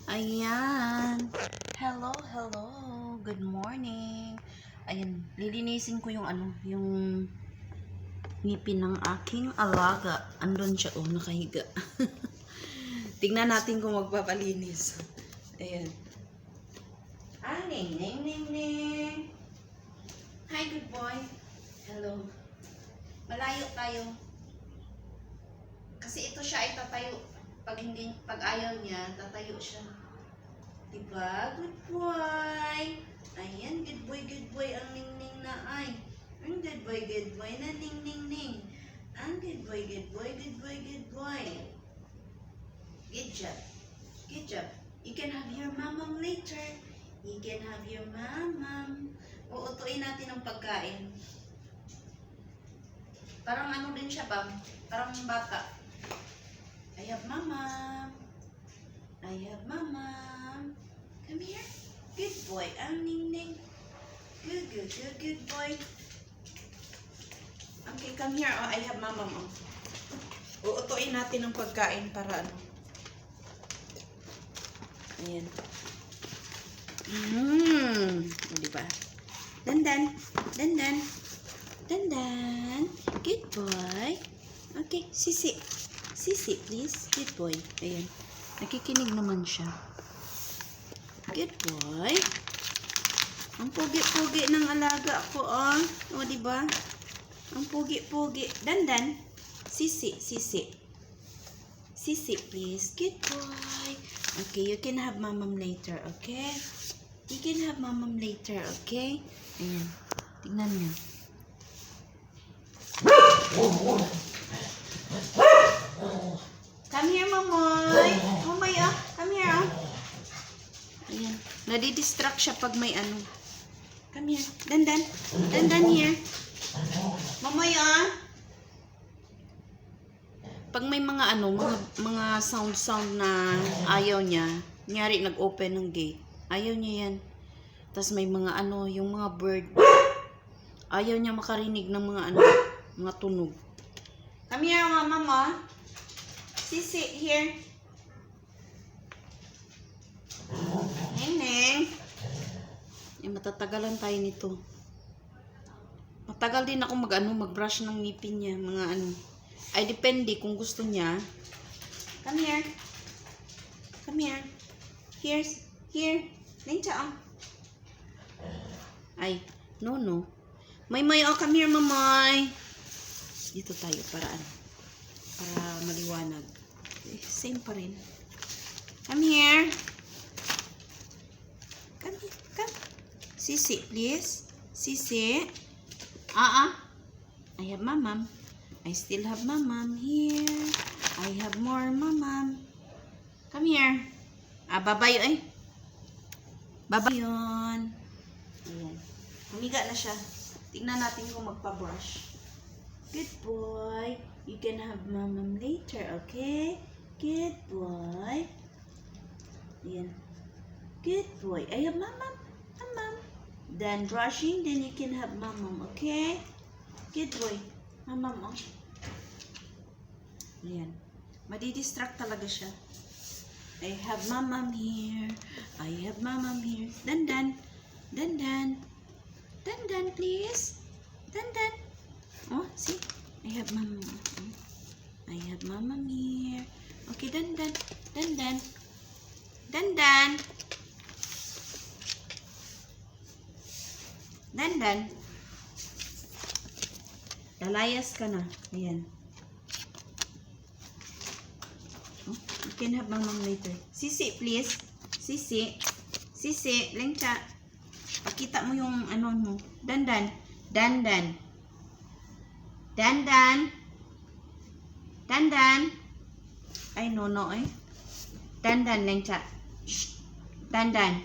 Ayan. Hello, hello. Good morning. Ayan, lilinisin ko yung ngipin ng aking alaga. Andun siya, nakahiga. Tingnan natin kung magpapalinis. Ayan. Ning, ning, ning, ning. Hi, good boy. Hello. Malayo tayo. Kasi ito siya ay tatayo. Pag ayaw niya, tatayo siya. Diba? Good boy. Ayan, good boy ang ning-ning na ay. Ang good boy na ning-ning-ning. Ang good boy. Good job. Good job. You can have your mamam later. You can have your mamam. Uutuin natin ang pagkain. Parang ano din siya, Bam? Parang bata. I have mama. Come here. Good boy. Ang ning-ning. Good boy. Okay, come here. Oh, I have mama mo. Uutuin natin ang pagkain para ano. Ayan. Diba? Dandan. Good boy. Okay, sisi, please. Good boy. Ayan. Nakikinig naman siya. Good boy. Ang pugi-pugi ng alaga ko, oh. O, diba? Ang pugi-pugi. Dandan. Sisi. Sisi, please. Good boy. Okay, you can have mamam later, okay? You can have mamam later, okay? Ayan. Tignan niyo. Come here, Mamoy. Mamoy, oh. Come here, oh. Ayan. Nadidistract siya pag may ano. Come here. Dandan here. Mamoy, oh. Pag may mga ano, mga sound na ayaw niya, nyari nag-open ng gate. Ayaw niya yan. Tapos may mga ano, yung mga bird. Ayaw niya makarinig ng mga ano, mga tunog. Come here, mama. Sisi, here. Neng. Matatagalan tayo nito. Matagal din ako mag-brush ng ngipin niya, mga ano. Ay, depende kung gusto niya. Come here. Here. Nencha, oh. Ay, no. May, oh, come here, mamay. Dito tayo, para maliwanag. Same pa rin. Come here. Come. Sisi, please. Sisi. I have mamam. I still have mamam here. I have more mamam. Come here. Babay, eh. Babay yun. Ayan. Humiga na siya. Tingnan natin kung magpa-brush. Good boy. You can have mamam later, okay? Good boy. Ayan. Good boy. I have mamam. Then brushing, then you can have mamam, okay? Good boy. Mamam, oh. Ayan. Madidistract talaga siya. I have mamam here. Dandan, please. Dandan. Oh, see? I have mamam. I have mamam here. Okay, dandan. Lalayas ka na. Ayan. Oh, you can have mamam later. Sisi, please. Sisi, lengcha. Pakita mo yung ano mo. Dandan. Ay, no, eh. Dandan, lengcha. Shh. Dandan.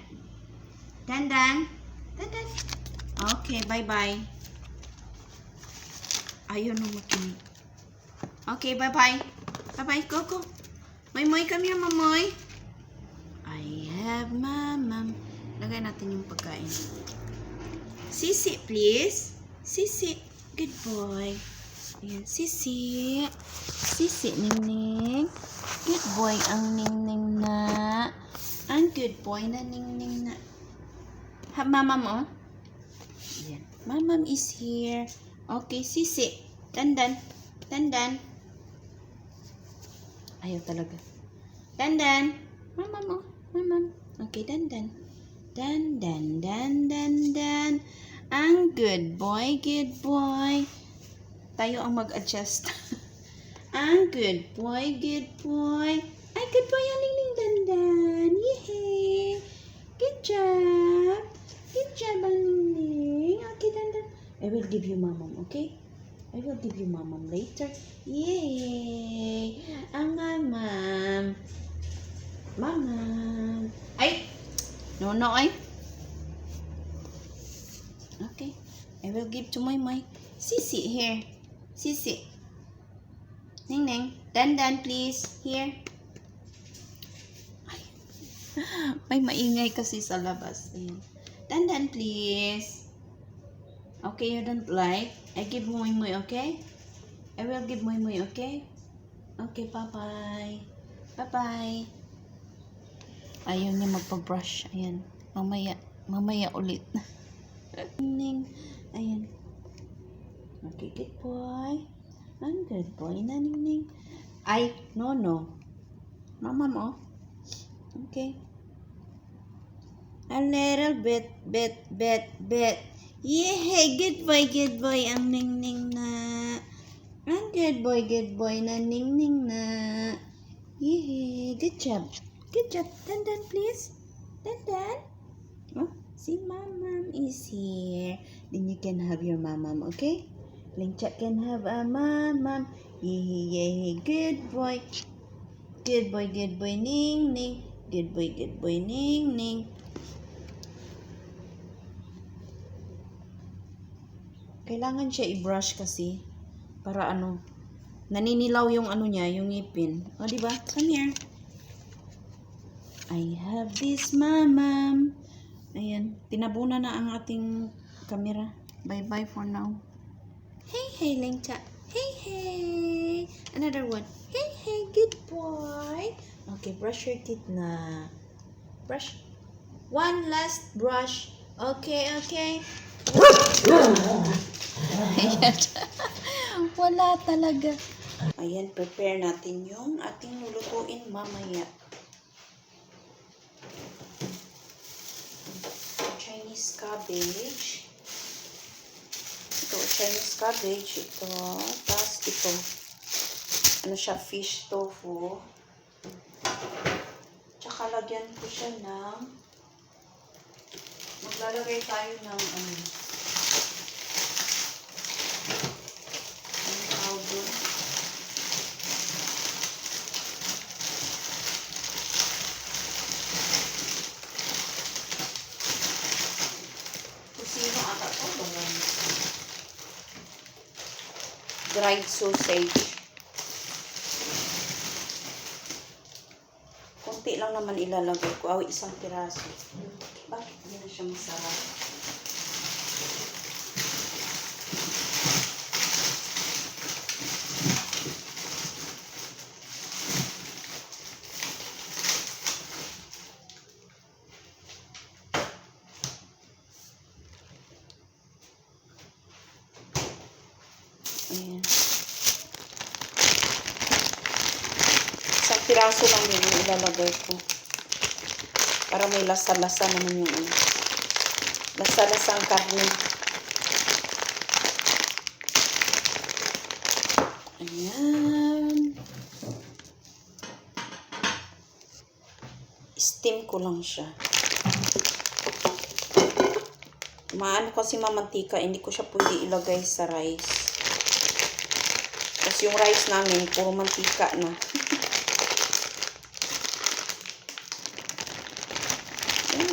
Okay, bye-bye. Ayaw nung makinig. Okay, bye-bye. Go. Moy, come here, Mamoy. I have mamam. Lagay natin yung pagkain. Sisi, please. Sisi. Good boy. Ayan, Sisi, Ningning. Good boy ang Ningning na. Ang Ang good boy na Ningning na. Ha, mama mo? Yan. Mamam is here. Okay, Sisi. Dandan. Dandan. Ayaw talaga. Dandan. Mamam mo. Mamam. Okay, dandan. Dandan, dandan, dan. Ang good boy, good boy. Tayo ang mag-adjust. Ang good boy, good boy. Ay, good boy ang Ningning dandan. Yehey! Good job. Good job ang Ningning. Okay, dandan. I will give you mamam, okay? I will give you mamam later. Yay! Ang mamam. Mamam. Ay! No, ay. Okay. I will give to my Sisi here. Sisi. Ningning. Dandan, please. Here. Ay. May maingay kasi sa labas. Ayan. Dandan, please. Okay, you don't like? I give Moy, okay? I will give Moy, okay? Okay, bye-bye. Bye-bye. Ayaw niya magpag-brush. Ayan. Mamaya ulit. Ning. Ayan. Okay, good boy. Ang good boy na Ningning. Ay, no. Mama mo. Okay. A little bit. Yehey, good boy ang Ningning na. Ang good boy na Ningning na. Yehey, good job. Good job. Dandan, please. Dandan. Oh, see, mamam is here. Then you can have your mamam, okay? Lingcha can have a mamam. Yehey, good boy. Good boy, Ningning. Good boy, Ningning. Kailangan siya i-brush kasi para naninilaw yung niya, yung ngipin. O, diba? Come here. I have this mamam. Ayan. Tinabunan na ang ating camera. Bye-bye for now. Hey, Lingcha. Hey. Another one. Hey, good boy. Okay, brush your teeth na. Brush. One last brush. Okay. Ayan. Wala talaga. Ayan, prepare natin yung ating lulutuin mamaya. Chinese cabbage. Ito, Chinese cabbage. Ito. Tapos ito. Siya, fish tofu. Tsaka lagyan ko siya ng maglalagay tayo ng powder. Kusino ata to, dried sausage. Konti lang naman ilalagay ko. Isang piraso. Bakit hindi na siya masarap? Ayan. Isang piraso lang din yung ilalagay ko. Para may lasa-lasa naman yung lasa-lasa ang karne. Ayan. Steam ko lang siya. Maano kasi mamantika, hindi ko siya pwede ilagay sa rice. Kasi yung rice namin, puro mantika na.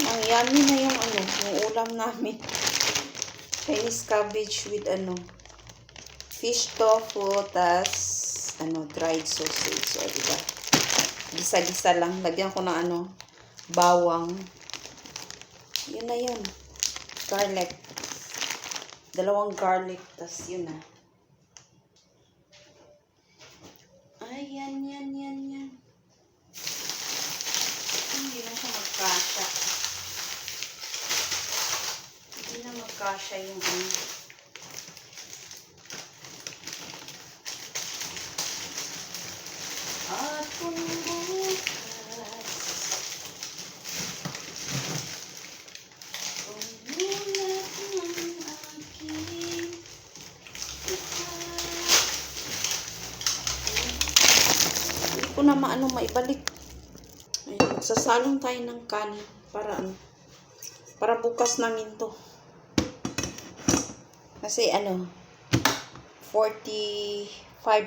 Ang yummy na yung yung ulam namin. Chinese cabbage with fish tofu, tas dried sausage. So, diba? Gisa-gisa lang. Lagyan ko ng bawang. Yun na yun. Garlic. 2 garlic, tas yun na. Ay, yan. Hindi lang siya magkasya. Hindi na magkasya yung ano. At kung bukas, umulat ng aking hindi ko na maibalik. Ayun, magsasalong tayo ng kanin para para bukas namin to. Kasi 45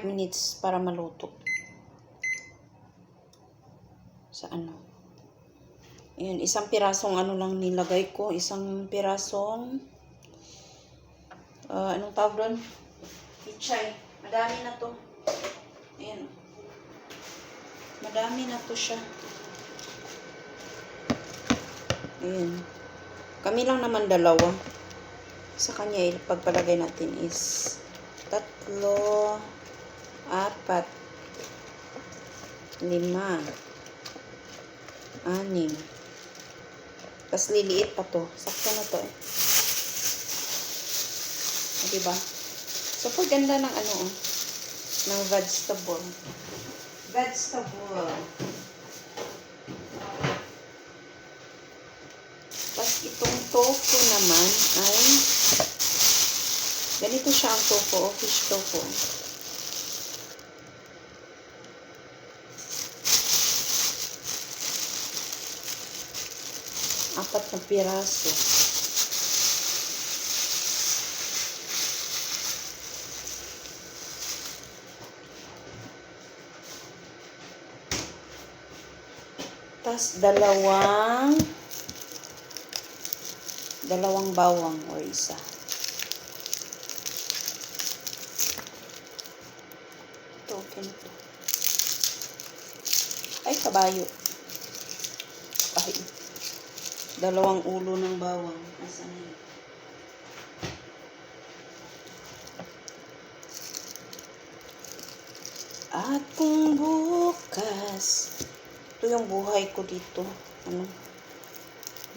minutes para maluto. Sa Ayan, isang pirasong lang nilagay ko. Isang pirasong, anong tawag doon? Pichay. Madami na to. Ayan. Madami na to siya. Ayan. Kami lang naman dalawa. Sa kanya, pagpalagay natin is 3, 4, 5, 6. Tapos liliit pa to. Sakto na to eh. Diba? So, paganda ng ng vegetable. Tapos itong tofu naman ay ganito siya ang tofu, fish tofu. Apat na piraso. Tapos dalawang bawang or isa. Ito, okay na to. Ay, kabayo. Ay, 2 ulo ng bawang. Asan na yun? At kung bukas, ito yung buhay ko dito.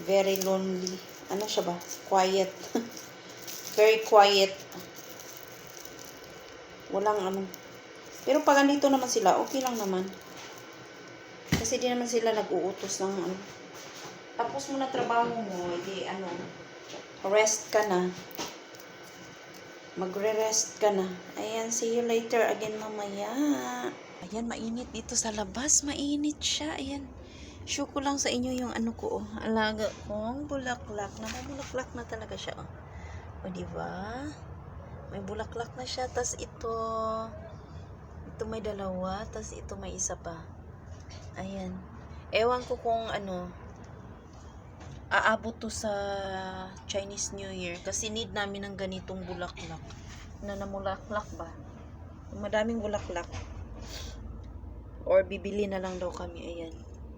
Very lonely. Siya ba? Quiet. Very quiet. Walang Pero pag andito naman sila, okay lang naman. Kasi di naman sila nag-uutos ng Tapos mo na trabaho mo, hindi rest ka na. Magre-rest ka na. Ayan, see you later again mamaya. Ayan, mainit dito sa labas. Mainit siya. Ayan. Show ko lang sa inyo yung ko, alaga kong bulaklak. Namumulaklak na talaga siya, O, diba? May bulaklak na siya. Tas ito may 2. Tas ito may isa pa. Ayan. Ewan ko kung aabot to sa Chinese New Year kasi need namin ng ganitong bulaklak na namulaklak ba, madaming bulaklak, or bibili na lang daw kami. Ayan,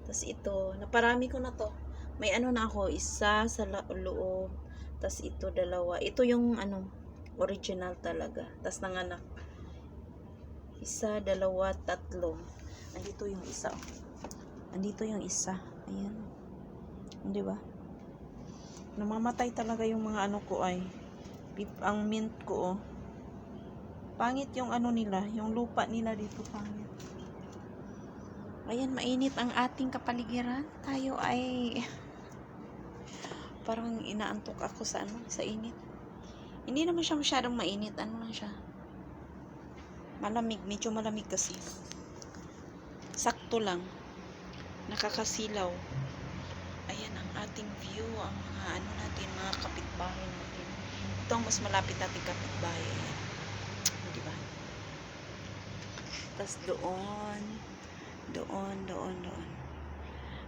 tas ito naparami ko na to, may na ako, isa sa loob, tas ito 2, ito yung original talaga, tas nanganak 1, 2, 3, andito yung isa, ayan, di ba? Namamatay talaga yung mga ko ay ang mint ko, pangit yung nila, yung lupa nila dito pangit. Ayan, mainit ang ating kapaligiran. Tayo ay parang inaantok ako sa init. Hindi naman siya masyadong mainit, lang siya, malamig, medyo malamig kasi, sakto lang, nakakasilaw. Ayan ang ating view, ang mga natin, mga kapitbahay natin. Ito ang mas malapit nating kapitbahay. Ayan. Diba? Tapos doon.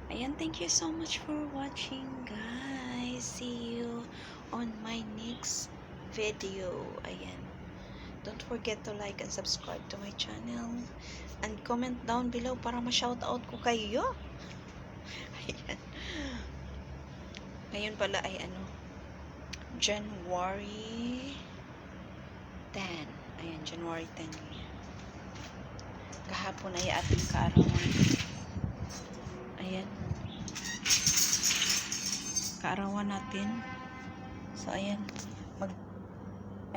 Ayan, thank you so much for watching, guys. See you on my next video. Ayan. Don't forget to like and subscribe to my channel. And comment down below para ma-shoutout ko kayo. Ayan. Ngayon pala ay January 10. Ayan, January 10. Kahapon ay ating kaarawan. Ayan. kaarawan natin. So, ayan.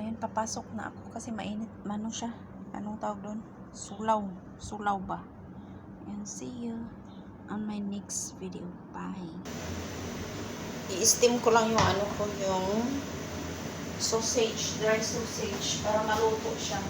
Ayan, papasok na ako kasi mainit. Ano siya? Anong tawag doon? Sulaw. Sulaw ba? And see you on my next video. Bye. I-steam ko lang yung ano ko, yung sausage, dry sausage, para maluto siya.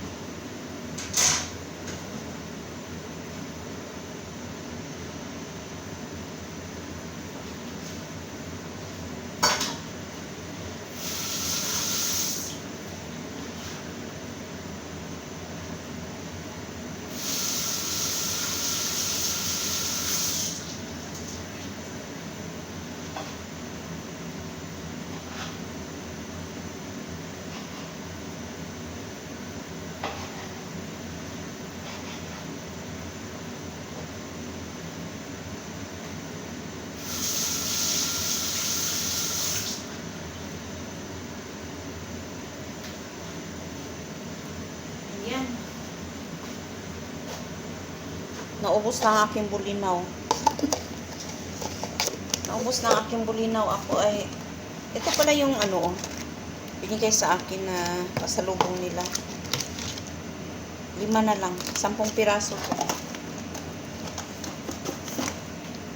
Ayan. Naubos na ang aking bulinaw. Naubos na ang aking bulinaw. Ako ay, ito pala yung ano, binigay sa akin na pasalubong nila. 5 na lang. 10 piraso to.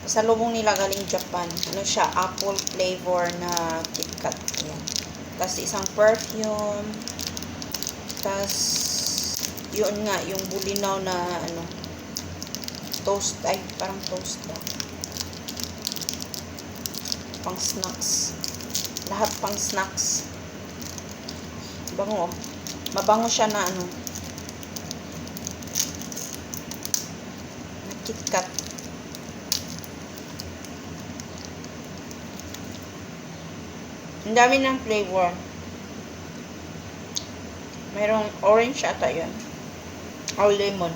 Pasalubong nila galing Japan. Ano siya? Apple flavor na KitKat. Ayan. Tapos isang perfume. Tapos yun nga, yung bulinaw na ano, toast, ay parang toast ba? Pang snacks. Lahat pang snacks. Bango. Mabango siya na ano. KitKat. Ang dami ng flavor. Mayroong orange ata yun. O lemon.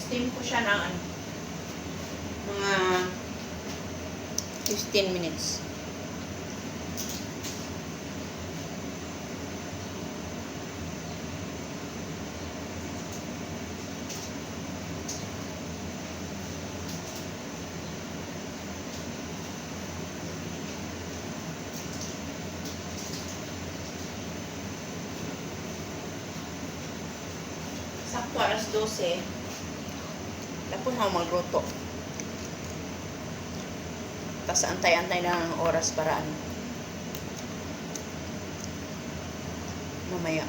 Steam ko siya ng ano, mga 15 minutes. Sakto alas 12. Lapon na magluto. Tapos antay-antay na ang oras para ano. Mamaya.